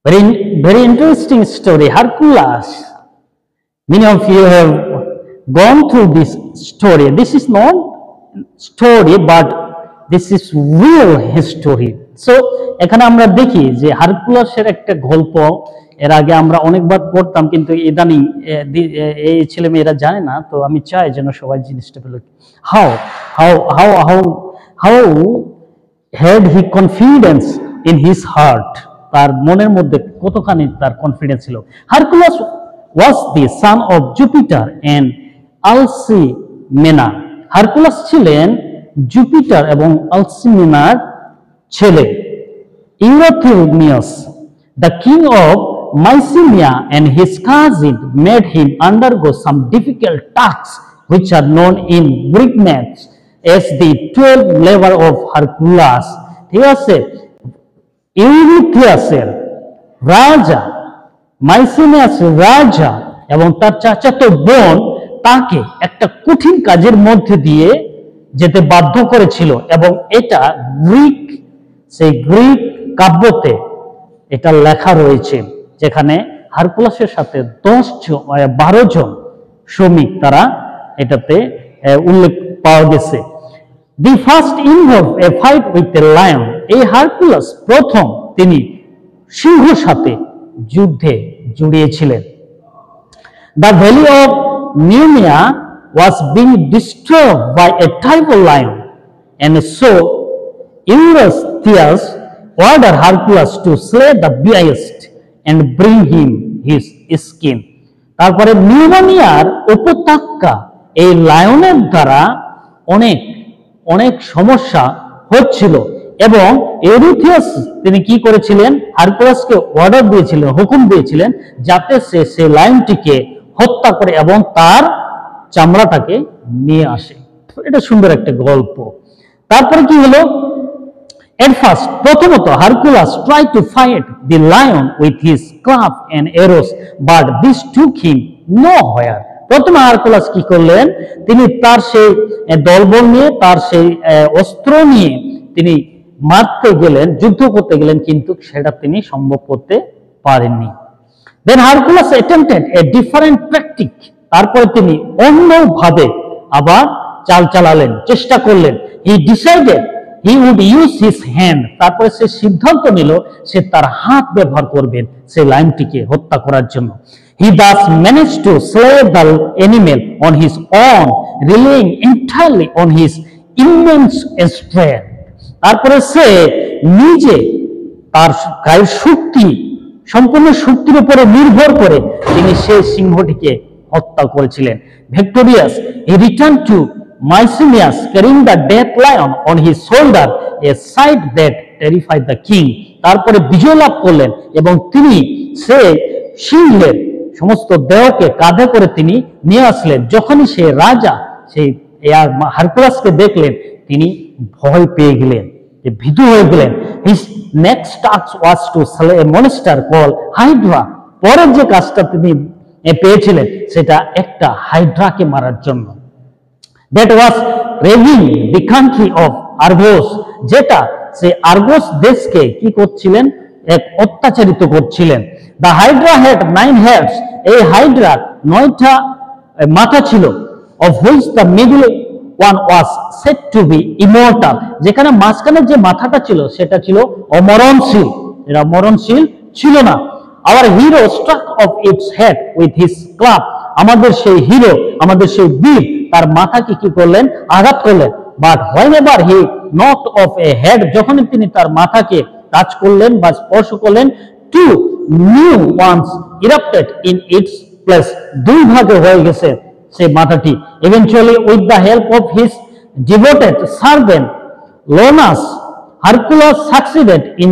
Very interesting story. Hercules. Many of you have gone through this story. This is not story, but this is real history. So এখানে আমরা দেখি যে হারকুলাসের একটা গল্প এর আগে আমরা অনেকবার পড়তাম, কিন্তু ইদানিং এই ছেলেমেয়েরা জানে না। তো আমি চাই যেন সবাই জিনিসটা পেল। How had he confidence in his heart? তার মনের মধ্যে কতখানি তার কনফিডেন্স ছিল। Hercules was the son of Jupiter and Alcmena. Hercules ছিলেন জুপিটার এবং আলসিমেনার ছেলে। Euthymius, the king of Mycenae, and his cousin made him undergo some difficult tasks which are known in Greek myths as the 12 labor of Hercules. ঠিক আছে, ইউরিথিয়াসের রাজা, মাইসিনিয়াস রাজা এবং তার চাচাতো বোন তাকে একটা কঠিন কাজের মধ্যে দিয়ে যেতে বাধ্য করেছিল, এবং এটা সেই গ্রিক কাব্যতে এটা লেখা রয়েছে, যেখানে হারকুলাসের সাথে 12 জন শ্রমিক তারা এটাতে উল্লেখ পাওয়া গেছে। The first involved a fight with a lion. এই হারকুলাস প্রথম তিনি সিংহের সাথে যুদ্ধে জড়িয়েছিলেন। The valley of Nemea was being disturbed by a typhoid lion, and so Eurystheus ordered Hercules to slay the beast and bring him his skin. তারপরে নিউমোনিয়ার উপত্যকা এই লায়নের দ্বারা অনেক সমস্যা হচ্ছিল, এবং ইউরিথিয়াস তিনি কি করেছিলেন, হারকুলাসকে অর্ডার দিয়েছিলেন, হুকুম দিয়েছিলেন যাতে সে লায়নটিকে হত্যা করে এবং তার চামড়াটাকে নিয়ে আসে। এটা সুন্দর একটা গল্প। তারপরে কি হলো, at first প্রথমত Hercules tried to fight the lion with his club and arrows, but this took him nowhere. প্রথমে হারকুলাস কি করলেন, তিনি তার সেই দলবল নিয়ে, তার সেই অস্ত্র নিয়ে তিনি মারতে গেলেন, যুদ্ধ করতে গেলেন, কিন্তু সেটা তিনি সম্ভব করতে পারেননি। Then Hercules attempted a different tactic. তারপরে তিনি অন্যভাবে আবার চাল চালালেন, চেষ্টা করলেন। He decided he would use his hand. তারপরে সে সিদ্ধান্ত নিল সে তার হাত ব্যবহার করবেন সেই লায়নটিকে হত্যা করার জন্য। He thus managed to slay the animal on his own, relying entirely on his immense strength. তারপরে সে নিজে তার গায়ের শক্তি, সম্পূর্ণ শক্তির উপরে নির্ভর করে তিনি সেই সিংহটিকে হত্যা করেছিলেন। Victorious, he returned to Mycenae carrying the death lion on his shoulder, a sight that terrified the king. তারপরে বিজয় লাভ করলেন এবং তিনি সে সিংহের সমস্ত দেহকে কাঁধে করে তিনি নিয়ে আসলেন। যখনই সে রাজা সেই হারকুলাসকে দেখলেন, তিনি ভয় পেয়ে গেলেন, ভীতু হয়ে গেলেন। His next task was to slay a monster called Hydra. পরের যে কাজটা তিনি পেয়েছিলেন সেটা একটা হাইড্রাকে মারার জন্য। That was ravaging the country of Argos, যেটা সে আর্গোস দেশকে কি করছিলেন, এক অত্যাচারিত করছিলেন। The Hydra had 9 heads. এই হাইড্রার 9টা মাথা ছিল, of which the middle one was said to be immortal. যেখানে মাঝখানের যে মাথাটা ছিল সেটা ছিল অমরণশীল, এরা মরণশীল ছিল না। Our hero struck off its head with his club. আমাদের সেই হিরো, আমাদের সেই বীর তার মাথাকে কি করলেন, আঘাত করলেন। But whenever he knocked off a head, যখনই তিনি তার মাথাকে টাচ করলেন বা স্পর্শ করলেন, 2 new ones erupted in its place. দুই ভাগে হয়ে গেছে সেই মাথাটি। Eventually, with the help of his devoted servant Lonus, Hercules succeeded in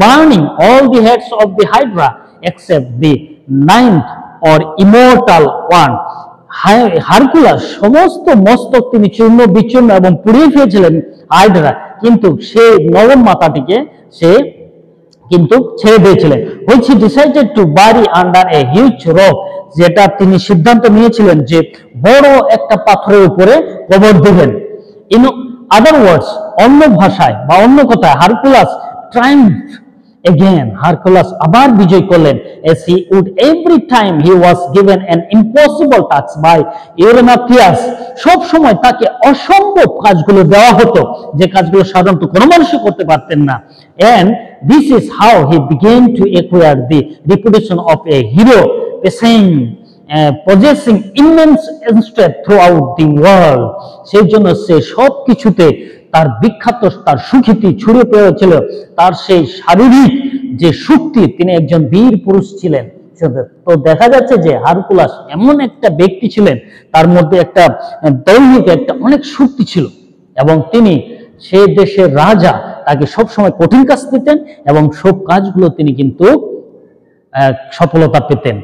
burning all the heads of the Hydra except the 9th or immortal one. Hercules সমস্ত মস্তক তিনি চূর্ণ বিচূর্ণ এবং পুড়িয়ে ফেলেছিলেন হাইড্রা, কিন্তু সেই নবম মাথাটিকে সে কিন্তু ছেড়ে দিয়েছিলেন। which he decided to bury under a huge rock, যেটা তিনি সিদ্ধান্ত নিয়েছিলেন যে বড় একটা পাথরের উপরে কবর দেবেন। in other words, অন্য ভাষায় বা অন্য কথায়, হারকুলাস triumphed again Hercules আবার বিজয় করলেন, as he would every time he was given an impossible task by Eurymachus। সব সময় তাকে অসম্ভব কাজগুলো দেওয়া হতো, যে কাজগুলো সাধারণত কোনো মানুষই করতে পারতেন না। and this is how he began to acquire the reputation of a hero, possessing immense strength throughout the world। সেই জন্য সে সব কিছুতে তার বিখ্যাত, তার সুখ্যাতি ছড়িয়ে পড়েছিল, তার সেই শারীরিক যে শক্তি, তিনি একজন বীর পুরুষ ছিলেন। তো দেখা যাচ্ছে যে হারকুলাস এমন একটা ব্যক্তি ছিলেন, তার মধ্যে একটা দৈহিক একটা অনেক শক্তি ছিল, এবং তিনি সে দেশের রাজা, তাকে সবসময় কঠিন কাজ দিতেন এবং সব কাজগুলো তিনি কিন্তু সফলতা পেতেন,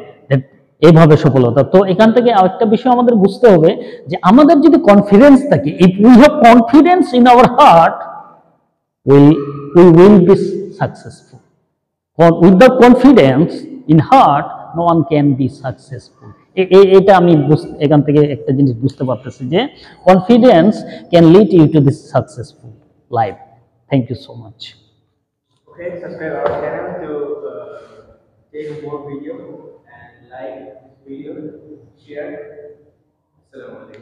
এইভাবে সফলতা। তো এখান থেকে আরেকটা বিষয় আমাদের বুঝতে হবে যে আমাদের যদি কনফিডেন্স থাকে, if we have confidence in our heart, we will be successful. Without confidence in heart, no one can be successful. এটা আমি এখান থেকে একটা জিনিস বুঝতে পারতেছি যে confidence can lead you to this successful life. Thank you so much. Okay, subscribe our channel to take more video and like this video, share. Assalamualaikum.